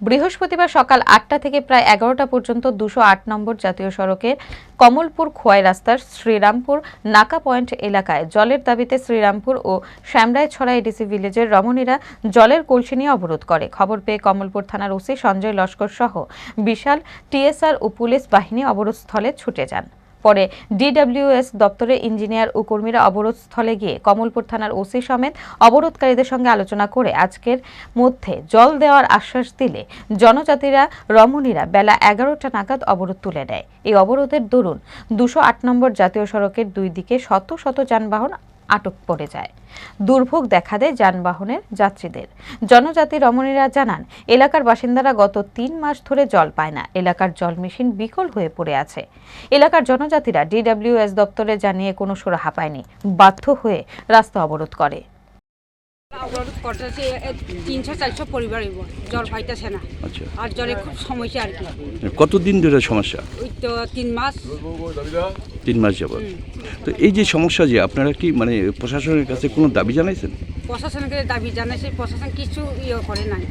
বৃহস্পতিবার সকাল ৮টা থেকে প্রায় ১১টা পর্যন্ত ২০৮ নম্বর জাতীয় সড়কের কমলপুর খোয়াই রাস্তার শ্রীরামপুর নাকা পয়েন্ট এলাকায় জলের দাবিতে শ্রীরামপুর ও শ্যামরায়ছড়া এডিসি ভিলেজের রমণীরা জলের কলসি নিয়ে অবরোধ করে। খবর পেয়ে কমলপুর থানার ওসি সঞ্জয় লস্কর সহ বিশাল টিএসআর ও পুলিশ বাহিনী অবরোধস্থলে ছুটে যান। পরে ডিডব্লিউএস দপ্তরের ইঞ্জিনিয়ার ও কর্মীরা অবরোধস্থলে গিয়ে কমলপুর থানার ওসি সমেত অবরোধকারীদের সঙ্গে আলোচনা করে আজকের মধ্যে জল দেওয়ার আশ্বাস দিলে জনজাতিরা রমণীরা বেলা ১১টা নাগাদ অবরোধ তুলে নেয়। এই অবরোধের দরুন ২০৮ নম্বর জাতীয় সড়কের দুই দিকে শত শত যানবাহন আটক পড়ে যায়। দুর্ভোগ দেখা দেয় যানবাহনের যাত্রীদের। জনজাতি রমণীরা জানান, এলাকার বাসিন্দারা গত ৩ মাস ধরে জল পায় না। এলাকার জল মেশিন বিকল হয়ে পড়ে আছে। এলাকার জনজাতিরা ডিডব্লিউএস দপ্তরে জানিয়ে কোনো সুরাহা পায়নি। বাধ্য হয়ে রাস্তা অবরোধ করে। অবরোধ করতেছে ৩০০-৪০০ পরিবার জল পাইতেছে না। আর জলের খুব সমস্যা আর কি। কতদিন ধরে সমস্যা? ওই তো ৩ মাস। ৩ মাস যাবত। তো এই যে সমস্যা, যে আপনারা কি প্রশাসনের কাছে কোনো দাবি জানাইছেন? প্রশাসনকে দাবি জানাইছে, প্রশাসন কিছু করে নাই।